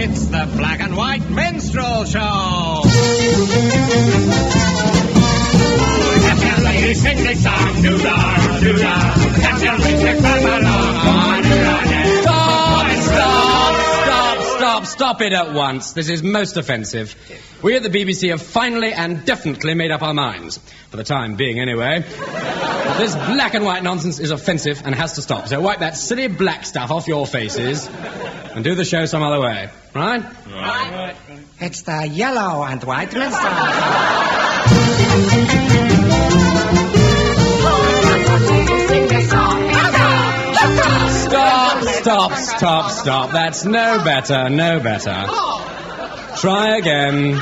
It's the Black and White Minstrel Show. Captain ladies, sing this song. Do-da, do-da. Captain ladies, clap along. Stop it at once. This is most offensive. We at the BBC have finally and definitely made up our minds. For the time being, anyway. This black and white nonsense is offensive and has to stop. So wipe that silly black stuff off your faces and do the show some other way. Right? Right. It's the yellow and white minstrel. Stop. That's no better. Try again.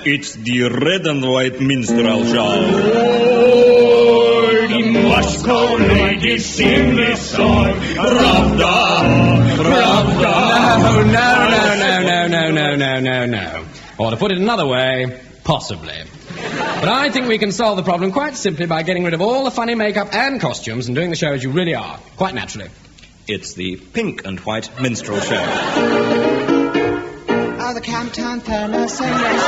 It's the red and white minstrel show. Oh, the Moscow ladies sing this song. Pravda. No. Or to put it another way, possibly. But I think we can solve the problem quite simply by getting rid of all the funny makeup and costumes and doing the show as you really are, quite naturally. It's the pink and white minstrel show. Oh, the Camptown Turner singers.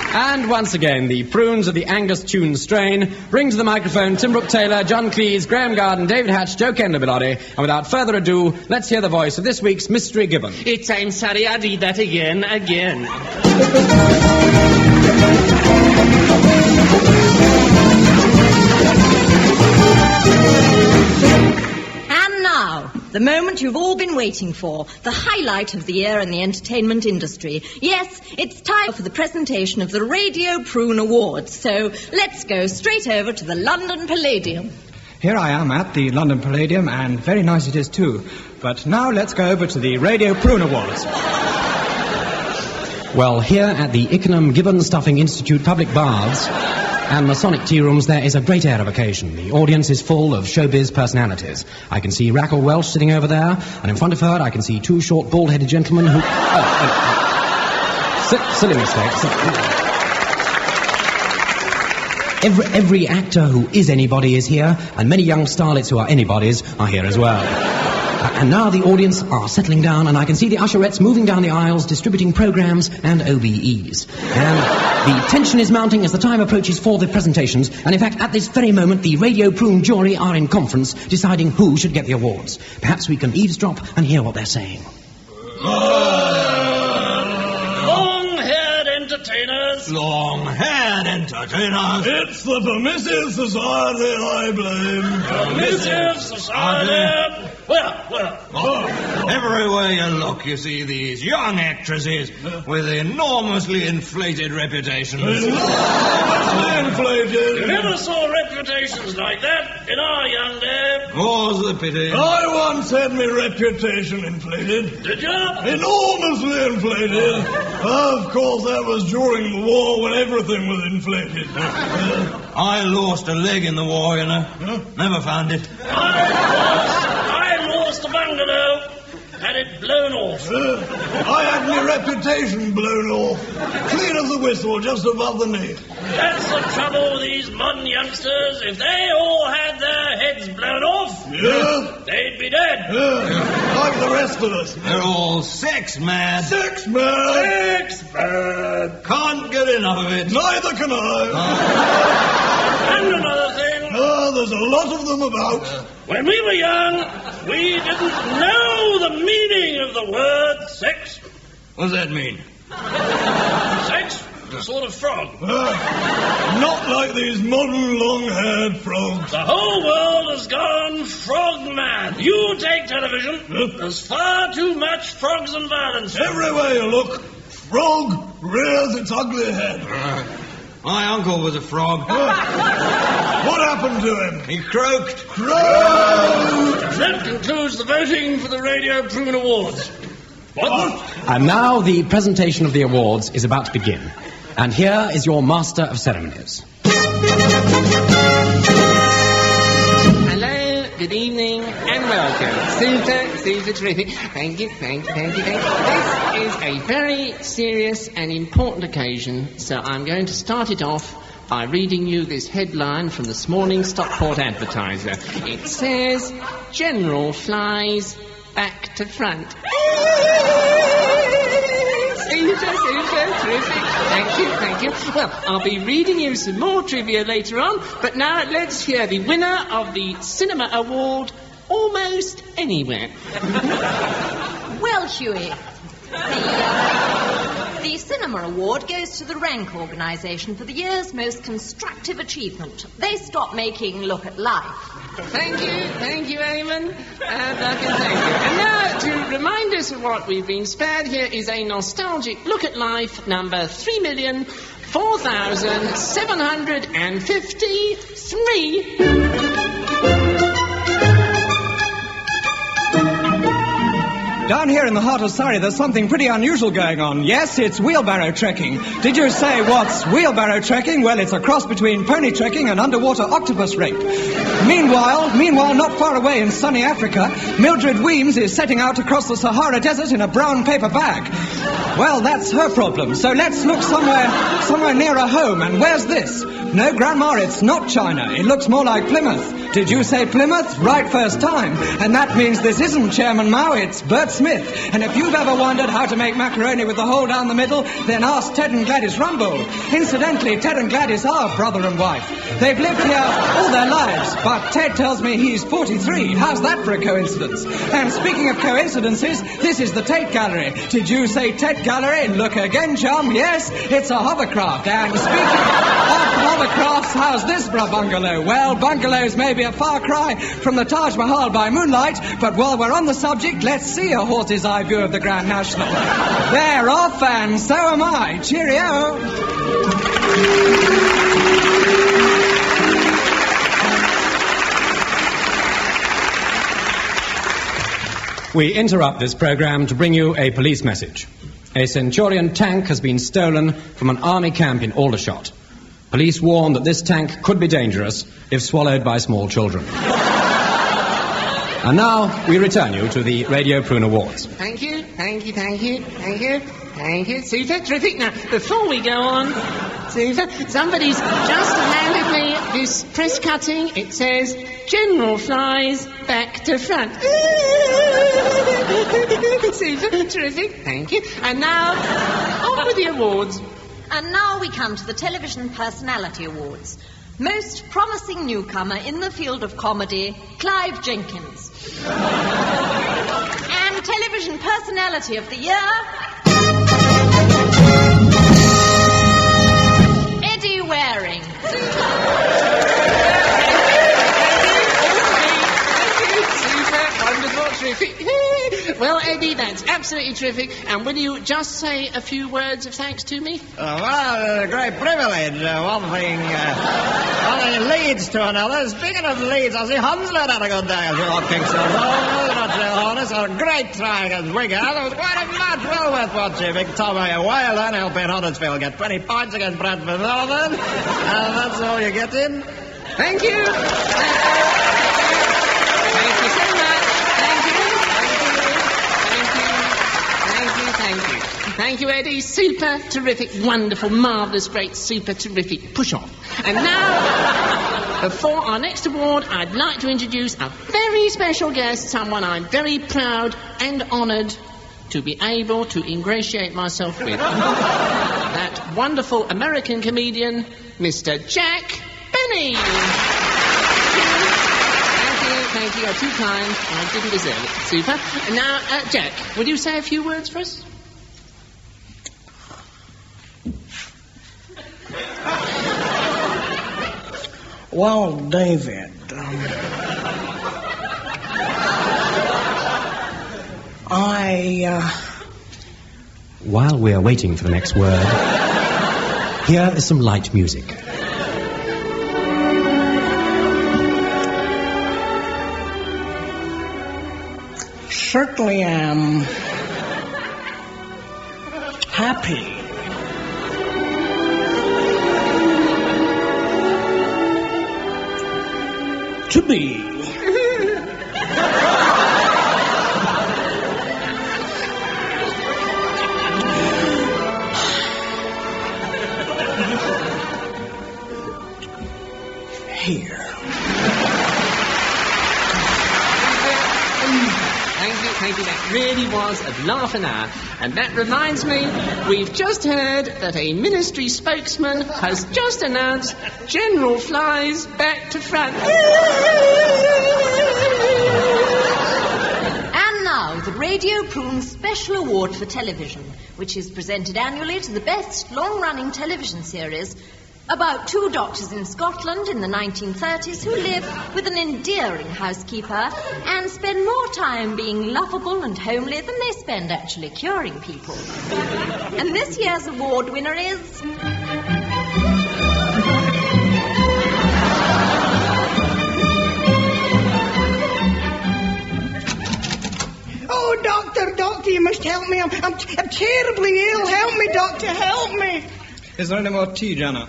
And once again, the prunes of the Angus Tune strain bring to the microphone Tim Brooke Taylor, John Cleese, Graham Garden, David Hatch, Joe Kendall Bilotti. And without further ado, let's hear the voice of this week's Mystery Gibbon. I'm sorry, I did that again. And now, the moment you've all been waiting for, the highlight of the year in the entertainment industry. Yes, it's time for the presentation of the Radio Prune Awards. So let's go straight over to the London Palladium. Here I am at the London Palladium, and very nice it is too. But now let's go over to the Radio Prune Awards. Well, here at the Ickenham Gibbon Stuffing Institute Public Baths and Masonic tea rooms, there is a great air of occasion. The audience is full of showbiz personalities. I can see Raquel Welch sitting over there, and in front of her I can see two short, bald-headed gentlemen who... silly mistake. Every actor who is anybody is here, and many young starlets who are anybody's are here as well. And now the audience are settling down, and I can see the usherettes moving down the aisles, distributing programs and OBEs. And the tension is mounting as the time approaches for the presentations, and in fact, at this very moment, the Radio Prune jury are in conference, deciding who should get the awards. Perhaps we can eavesdrop and hear what they're saying. Long-haired entertainers. Long-haired entertainers. It's the Permissive Society I blame. Permissive Society. Well. Everywhere you look, you see these young actresses with enormously inflated reputations. Enormously inflated. You never saw reputations like that in our young day. More's the pity. I once had my reputation inflated. Did you? Enormously inflated. Of course, that was during the war when everything was inflated. I lost a leg in the war, you know. Never found it. I lost a bungalow. Had it blown off. I had my reputation blown off. Clean as a whistle, just above the knee. That's the trouble with these modern youngsters. If they all had their heads blown off, they'd be dead. Like the rest of us. They're all sex mad. Sex mad. sex mad. Can't get enough of it. Neither can I. And another thing. There's a lot of them about. When we were young, we didn't know the meaning of the word sex. What does that mean? Sex? A sort of frog. Not like these modern long-haired frogs. The whole world has gone frog mad. You take television, there's far too much frogs and violence. Everywhere you look, frog rears its ugly head. My uncle was a frog. What happened to him? He croaked. That concludes the voting for the Radio Prune Awards. What? And now the presentation of the awards is about to begin. And here is your Master of Ceremonies. Hello, good evening, and welcome. Super terrific. Thank you. This is a very serious and important occasion, so I'm going to start it off by reading you this headline from this morning's Stockport Advertiser. It says, General flies back to front. Super, terrific. Thank you. Well, I'll be reading you some more trivia later on, but now let's hear the winner of the Cinema Award, Almost Anywhere. Well, Huey, the Cinema Award goes to the Rank organisation for the year's most constructive achievement. They stopped making Look at Life. Thank you, Eamon. And now, to remind us of what we've been spared, here is a nostalgic Look at Life, number 3,004,753. Down here in the heart of Surrey, there's something pretty unusual going on. Yes, it's wheelbarrow trekking. Did you say what's wheelbarrow trekking? Well, it's a cross between pony trekking and underwater octopus rape. Meanwhile, not far away in sunny Africa, Mildred Weems is setting out across the Sahara Desert in a brown paper bag. Well, that's her problem. So let's look somewhere nearer home. And where's this? No, Grandma, it's not China. It looks more like Plymouth. Did you say Plymouth? Right first time. And that means this isn't Chairman Mao, it's Bert Smith. And if you've ever wondered how to make macaroni with the hole down the middle, then ask Ted and Gladys Rumble. Incidentally, Ted and Gladys are brother and wife. They've lived here all their lives, but Ted tells me he's 43. How's that for a coincidence? And speaking of coincidences, this is the Tate Gallery. Did you say Tate Gallery? Look again, chum. Yes, it's a hovercraft. And speaking of hovercrafts, how's this for a bungalow? Well, bungalows may be a far cry from the Taj Mahal by moonlight, but while we're on the subject, let's see a horse's eye view of the Grand National. They're off, and so am I. Cheerio. We interrupt this program to bring you a police message. A Centurion tank has been stolen from an army camp in Aldershot. Police warn that this tank could be dangerous if swallowed by small children. And now we return you to the Radio Prune Awards. Thank you. Super, terrific. Now, before we go on, Super, somebody's just handed me this press cutting. It says, General flies back to front. Super, terrific. Thank you. And now, on with the awards. And now we come to the Television Personality Awards. Most promising newcomer in the field of comedy, Clive Jenkins. And Television Personality of the Year, Eddie Waring. Terrific. Well, Eddie, that's absolutely terrific. And will you just say a few words of thanks to me? Well, a great privilege. One thing leads to another. Speaking of leads, I see Hunslet had a good day as well, Kingston. Honest, a great try against Wigan. It was quite a match, well worth watching. Big Tommy Whalen helping Huddersfield get 20 points against Bradford Northern. And that's all you get in. Thank you. Thank you so much. Thank you, Eddie. Super, terrific, wonderful, marvellous, great, super, terrific. Push on. And now, before our next award, I'd like to introduce a very special guest, someone I'm very proud and honoured to be able to ingratiate myself with. That wonderful American comedian, Mr. Jack Benny. Thank you. You're too kind. I didn't deserve it. Super. And now, Jack, will you say a few words for us? Well, David, While we're waiting for the next word, here is some light music. certainly am happy. To be here. Thank you. That really was a laugh an hour. And that reminds me, we've just heard that a ministry spokesman has just announced General Flies back to front. And now, the Radio Prune Special Award for Television, which is presented annually to the best long-running television series about two doctors in Scotland in the 1930s who live with an endearing housekeeper and spend more time being lovable and homely than they spend actually curing people. And this year's award winner is... Oh, doctor, you must help me. I'm terribly ill. Help me, doctor, help me. Is there any more tea, Janet?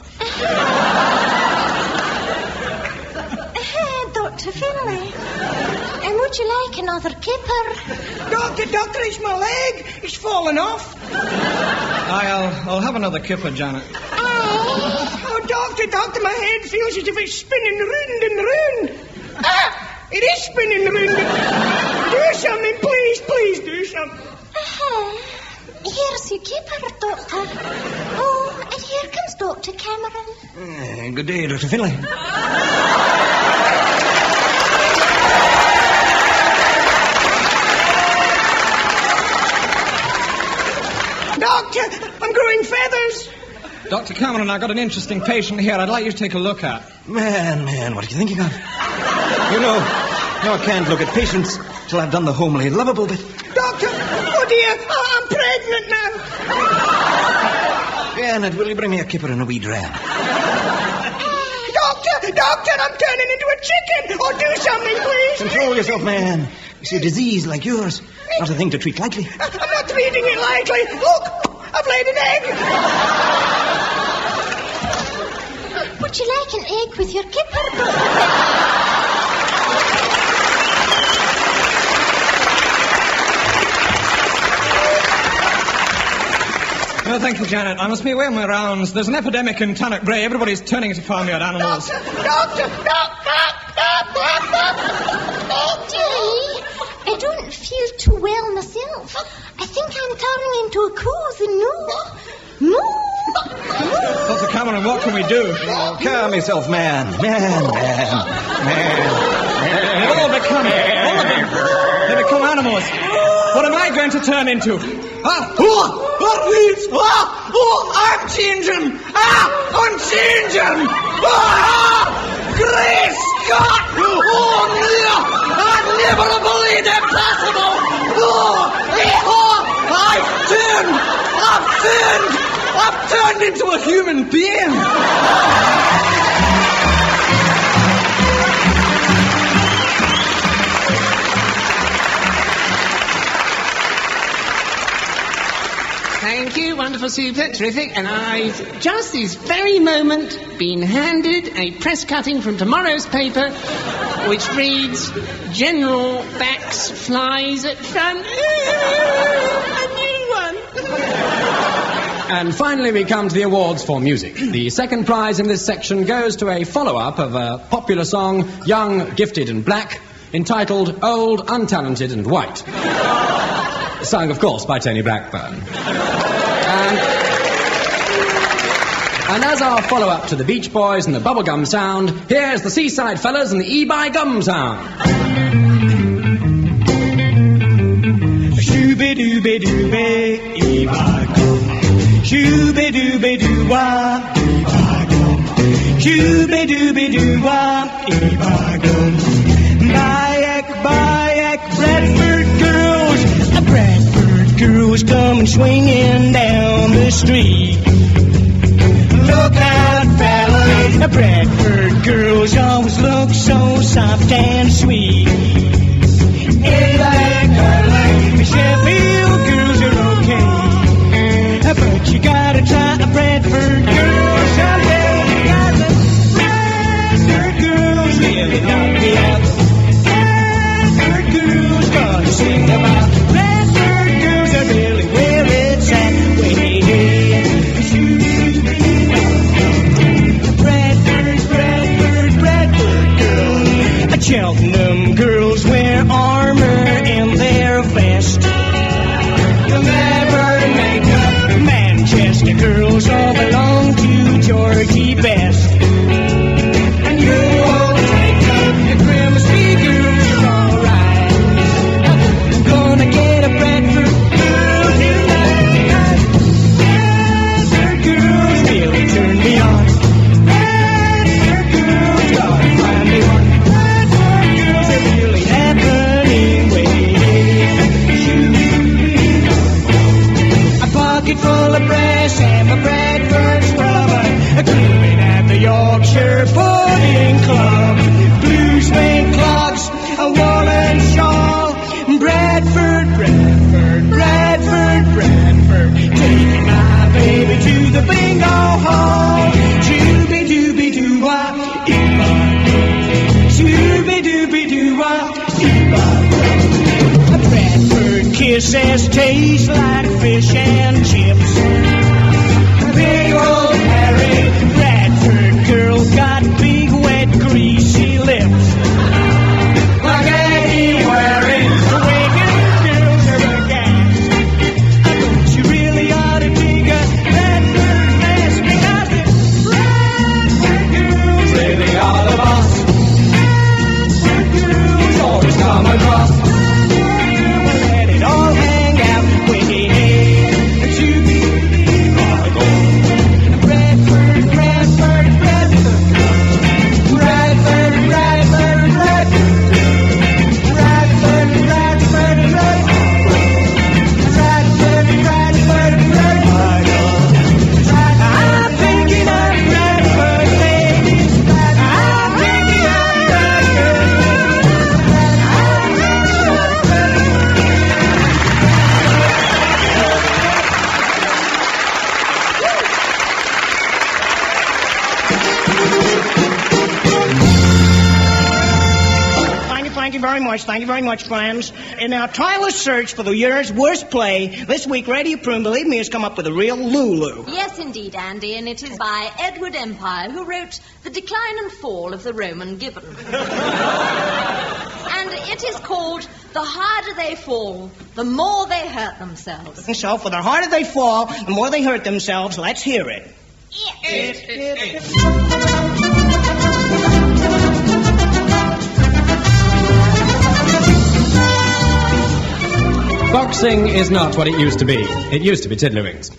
Dr. Finlay. And would you like another kipper? Doctor, it's my leg. It's fallen off. I'll have another kipper, Janet. Oh, doctor, my head feels as if it's spinning round and round. It is spinning round. Do something, please do something. Here's your kipper, Doctor. Oh, and here comes Dr. Cameron. Good day, Dr. Finlay. Doctor, I'm growing feathers. Dr. Cameron, I've got an interesting patient here I'd like you to take a look at. Man, what are you thinking of? You know, I can't look at patients till I've done the homely, lovable bit. Doctor, oh dear, I'm pregnant now. Janet, will you bring me a kipper and a wee dram? Doctor, I'm turning into a chicken. Oh, do something, please. Control yourself, man. You see, a disease like yours, not a thing to treat lightly. I'm not treating it lightly. Look, I've laid an egg. Would you like an egg with your kipper, Doctor? No, thank you, Janet. I must be away on my rounds. There's an epidemic in Tannock Bray. Everybody's turning to farmyard animals. Doctor! Dearie, I don't feel too well myself. I think I'm turning into a cousin. No. Dr. Cameron, what can we do? Oh, calm yourself, man. Man. They become animals. What am I going to turn into? Please! I'm changing! I'm changing! Great Scott! Oh, no! I've never believed it possible! I've turned into a human being! Thank you, wonderful, super, terrific. And I've just this very moment been handed a press cutting from tomorrow's paper which reads, General Bax flies at front. A new one. And finally we come to the awards for music. The second prize in this section goes to a follow-up of a popular song, Young, Gifted and Black, entitled Old, Untalented and White. Sung, of course, by Tony Blackburn. And as our follow-up to the Beach Boys and the Bubblegum Sound, here's the Seaside Fellas and the E-by-Gum Sound. Shooby-dooby-dooby, E-by-Gum. Shooby-dooby-doo-wah, E-by-Gum. Shooby-dooby-doo-wah, E-by-Gum. Bayek, Bradford girls. Bradford girls coming swinging down the street. Look out, fellas, Bradford girls always look so soft and sweet. In Sheffield girls are okay, but you gotta try a Bradford girl someday. Cause the Bradford girls really knock me out. Bradford girls gonna sing about Bradford girls are really where it's at. Bradford full of breast and the Bradford scrubber, grooving at the Yorkshire Pudding Club. Blue suede clogs, a woolen shawl, Bradford, Bradford, Bradford, Bradford, taking my baby to the bingo hall. Shooby-dooby-doo-wah, shooby-dooby-doo-wah, a Bradford kisses taste like fish and chips. Big old Harry, Bradford girls got big, wet, greasy lips. Like anywhere in the Reagan girls are a gas. I thought you really ought to dig a Bradford mess because the Bradford girls really are the boss. Bradford girls always come across. We'll let it all hang out when you head to be Bradford, Bradford, Bradford, Bradford, Bradford, Bradford, Bradford. Thank you very much, friends. In our tireless search for the year's worst play, this week Radio Prune, believe me, has come up with a real Lulu. Yes, indeed, Andy, and it is by Edward Empire, who wrote The Decline and Fall of the Roman Gibbon. And it is called The Harder They Fall, the More They Hurt Themselves. And so, for the harder they fall, the more they hurt themselves, let's hear it. Boxing is not what it used to be. It used to be tiddlywinks.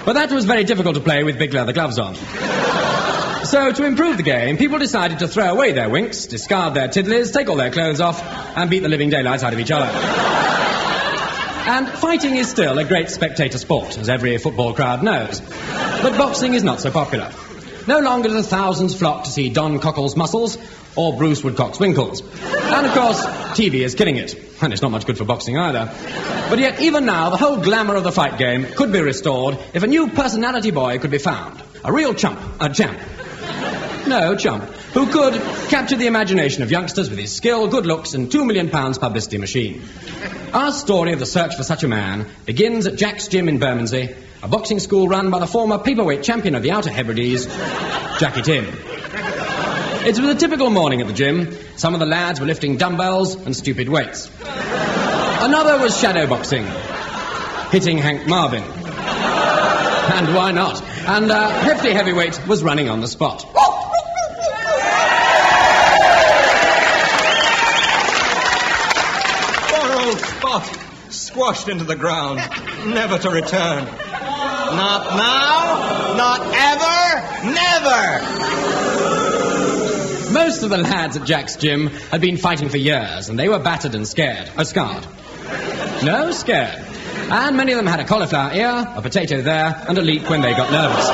But that was very difficult to play with big leather gloves on. So, to improve the game, people decided to throw away their winks, discard their tiddlies, take all their clothes off, and beat the living daylights out of each other. And fighting is still a great spectator sport, as every football crowd knows. But boxing is not so popular. No longer do the thousands flock to see Don Cockle's muscles or Bruce Woodcock's winkles. And, of course, TV is killing it. And it's not much good for boxing either. But yet, even now, the whole glamour of the fight game could be restored if a new personality boy could be found. A real chump. A champ. No, chump. Who could capture the imagination of youngsters with his skill, good looks, and £2 million publicity machine. Our story of the search for such a man begins at Jack's Gym in Bermondsey, a boxing school run by the former paperweight champion of the Outer Hebrides, Jackie Tim. It was a typical morning at the gym. Some of the lads were lifting dumbbells and stupid weights. Another was shadow boxing, hitting Hank Marvin. And why not? And hefty heavyweight was running on the spot. Poor old Spot, squashed into the ground, never to return. Not now, not ever, never! Most of the lads at Jack's Gym had been fighting for years, and they were battered and scared. Scarred. No, scared. And many of them had a cauliflower ear, a potato there, and a leak when they got nervous.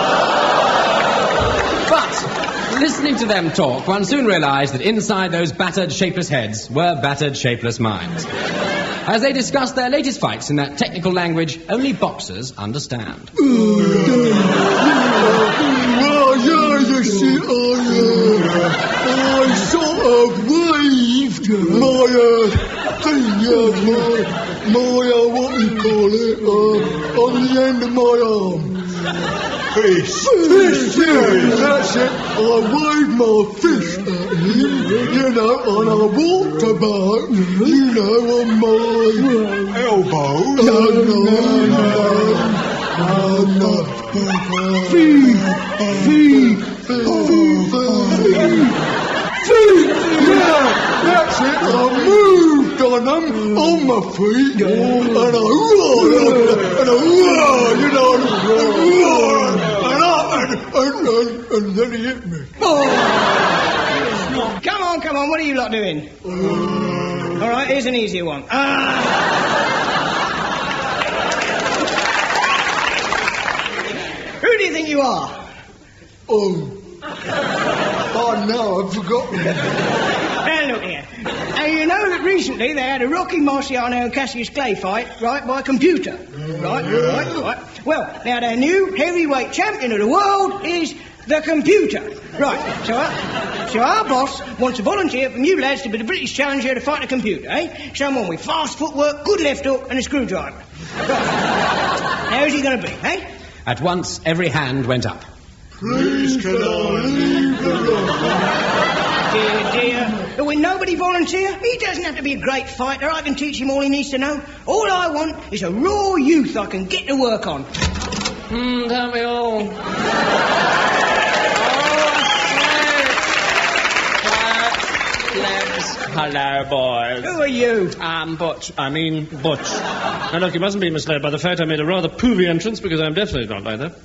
But, listening to them talk, one soon realized that inside those battered, shapeless heads were battered, shapeless minds. As they discussed their latest fights in that technical language only boxers understand. You see, I sort of waved my thing, what do you call it, on the end of my arm. Fist, yeah, that's it. I waved my fist at him, and I walked about, on my elbow. That's it. I moved on them, on my feet, and and then he hit me. Come on, what are you lot doing? All right, here's an easier one. bar. Oh, no, I've forgotten. Now, look here. You know that recently they had a Rocky Marciano and Cassius Clay fight, right, by computer. Right. Well, now their new heavyweight champion of the world is the computer. Right, so our boss wants a volunteer from you lads to be the British challenger to fight the computer, eh? Someone with fast footwork, good left hook and a screwdriver. Right. How's he going to be, eh? At once, every hand went up. Please can I leave the room? Dear. Will nobody volunteer? He doesn't have to be a great fighter. I can teach him all he needs to know. All I want is a raw youth I can get to work on. Don't we all? Hello, boys. Who are you? I'm Butch. Now, look, you mustn't be misled by the fact I made a rather poovy entrance, because I'm definitely not like that.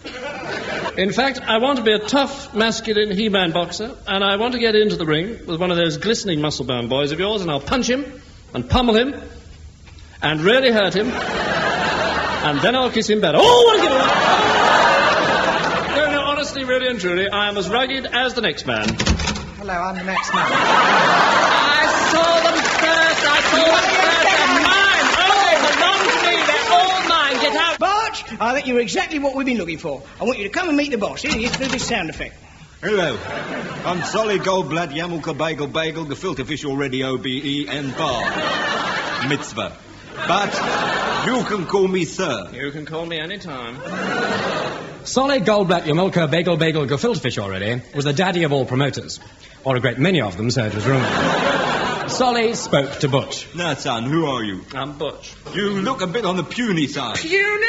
In fact, I want to be a tough, masculine He-Man boxer, and I want to get into the ring with one of those glistening muscle-bound boys of yours, and I'll punch him, and pummel him, and really hurt him, and then I'll kiss him better. Oh, what a giveaway! No, honestly, really and truly, I am as rugged as the next man. Hello, I'm the next man. I saw them first. They're mine. Oh, they belong to me. They're all mine. Get out. Barch, I think you're exactly what we've been looking for. I want you to come and meet the boss. Here he is through this sound effect. Hello. I'm Solid Goldblatt, Yamulka Bagel Bagel, Gefilte Fish Already OBE, and Bar. Mitzvah. But you can call me sir. You can call me any time. Solid Goldblatt Yamulka Bagel Bagel Gefilte Fish Already was the daddy of all promoters. Or a great many of them, so it was rumoured. Solly spoke to Butch. Now, son, who are you? I'm Butch. You look a bit on the puny side. Puny? Do you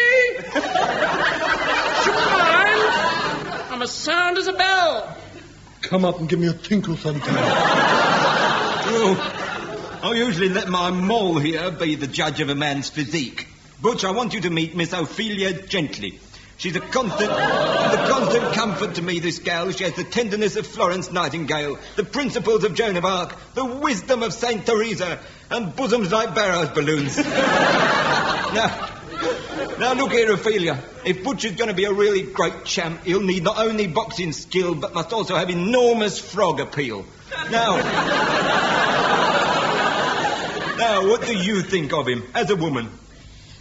mind? I'm as sound as a bell. Come up and give me a tinkle sometime. I usually let my mole here be the judge of a man's physique. Butch, I want you to meet Miss Ophelia Gently. She's a constant comfort to me, this gal. She has the tenderness of Florence Nightingale, the principles of Joan of Arc, the wisdom of St. Teresa, and bosoms like Barrow's balloons. Now, look here, Ophelia. If Butch is going to be a really great champ, he'll need not only boxing skill, but must also have enormous frog appeal. Now, what do you think of him, as a woman?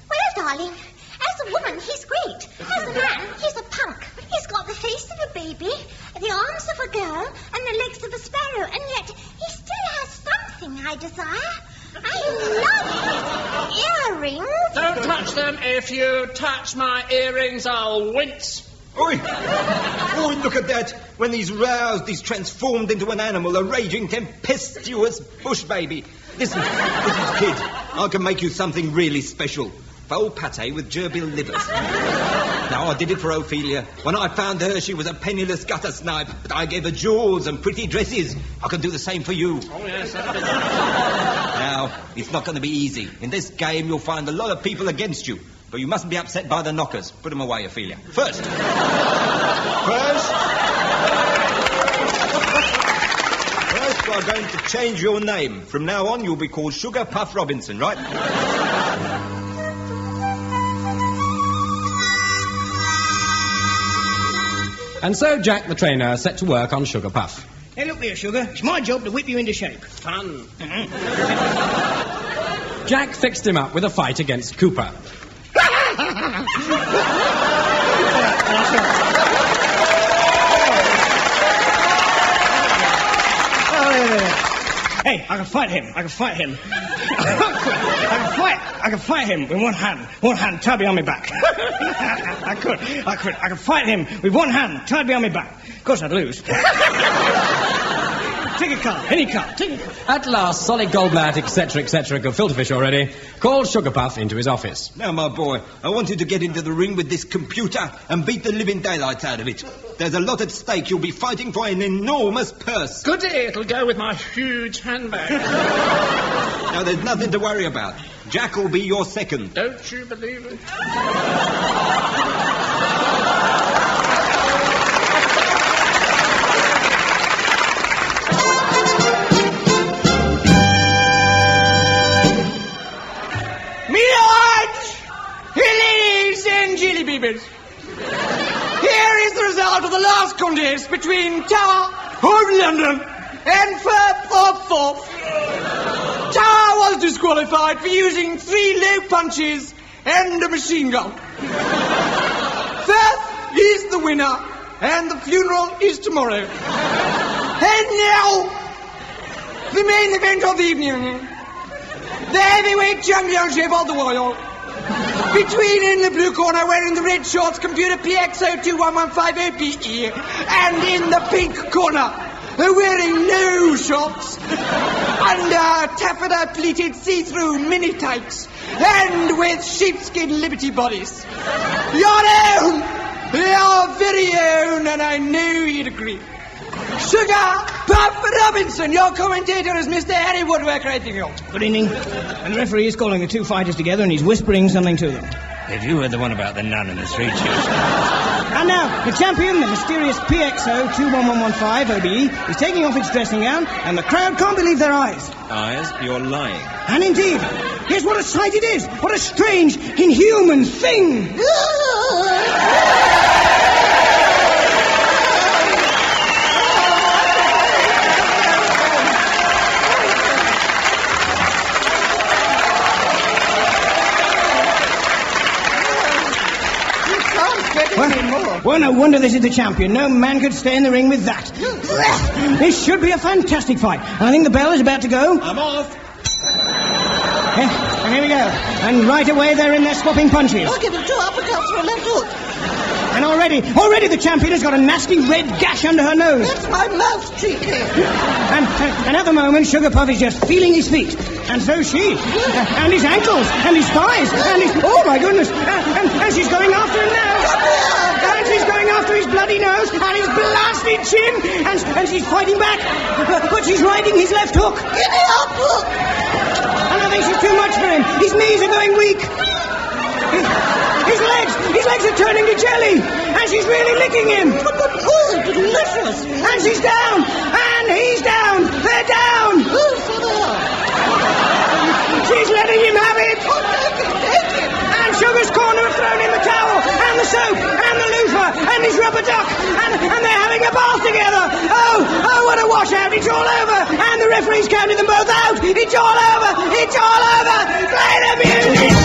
Well, darling, as a woman, he's great. As a man, he's a punk. He's got the face of a baby, the arms of a girl, and the legs of a sparrow, and yet he still has something I desire. I love his earrings. Don't touch them. If you touch my earrings, I'll wince. Oi, look at that. When he's roused, he's transformed into an animal, a raging, tempestuous bush baby. Listen, kid, I can make you something really special. Vole pate with gerbil livers. Now, I did it for Ophelia. When I found her, she was a penniless gutter snipe, but I gave her jewels and pretty dresses. I can do the same for you. Oh, yes. Now, it's not going to be easy. In this game, you'll find a lot of people against you, but you mustn't be upset by the knockers. Put them away, Ophelia. First, we're going to change your name. From now on, you'll be called Sugar Puff Robinson, right? And so Jack the trainer set to work on Sugar Puff. Hey, look here, Sugar. It's my job to whip you into shape. Fun. Jack fixed him up with a fight against Cooper. Hey, I can fight him. I can fight him with one hand. One hand tied behind my back. I could fight him with one hand tied behind my back. Of course I'd lose. Take a card, any card, take a card. At last, Solid Goldblatt, etc., Gefilte Fish Already, called Sugar Puff into his office. Now, my boy, I want you to get into the ring with this computer and beat the living daylights out of it. There's a lot at stake. You'll be fighting for an enormous purse. Goody, it'll go with my huge handbag. Now, there's nothing to worry about. Jack will be your second. Don't you believe it? Ladies and jelly beavers, here is the result of the last contest between Tower of London and Firth of Forth. Tower was disqualified for using 3 low punches and a machine gun. Firth is the winner, and the funeral is tomorrow. And now, the main event of the evening. The heavyweight championship of the world. Between in the blue corner wearing the red shorts computer PX02115OPE and in the pink corner wearing no shorts under taffeta pleated see-through mini tights and with sheepskin liberty bodies. Your own, your very own, and I know you'd agree. Sugar Puff Robinson, your commentator is Mr. Harry Woodworker, I think. Good evening. And the referee is calling the 2 fighters together and he's whispering something to them. Have you heard the one about the nun and the 3 children? And now, the champion, the mysterious PXO21115 OBE, is taking off its dressing gown, and the crowd can't believe their eyes. Eyes? You're lying. And indeed, here's what a sight it is. What a strange, inhuman thing. Well, no wonder this is the champion. No man could stay in the ring with that. This should be a fantastic fight. And I think the bell is about to go. I'm off. And here we go. And right away they're in there swapping punches. I'll give him 2 uppercuts for a left hook. And already the champion has got a nasty red gash under her nose. That's my mouth cheeky. And at the moment, Sugar Puff is just feeling his feet. And so she. And his ankles. And his thighs. And his... Oh, my goodness. And she's going after him now. And she's going after his bloody nose and his blasted chin. And she's fighting back. But she's riding his left hook. Give me up hook. And I think she's too much for him. His knees are going weak. His legs are turning to jelly. And she's really licking him. Oh, delicious. And she's down. And he's down. They're down. Oh, so they are. She's letting him have it. Oh, take it. And Sugar's corner have thrown in the towel. And the soap. And the loofah. And his rubber duck. And they're having a bath together. Oh, what a washout. It's all over. And the referee's counted them both out. It's all over. It's all over. Play the music.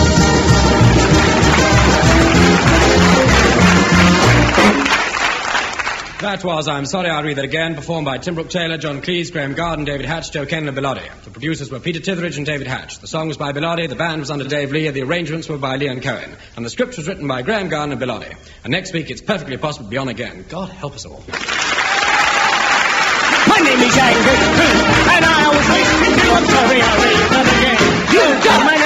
That was I'm Sorry, I'll Read That Again, performed by Tim Brooke Taylor, John Cleese, Graham Garden, David Hatch, Joe Kennan and Bilotti. The producers were Peter Titheridge and David Hatch. The song was by Bilotti, the band was under Dave Lee, the arrangements were by Leon Cohen. And the script was written by Graham Garden and Bilotti. And next week it's perfectly possible to be on again. God help us all. My name is Angus, and I always listen to I'm Sorry, I'll Read That Again. You got my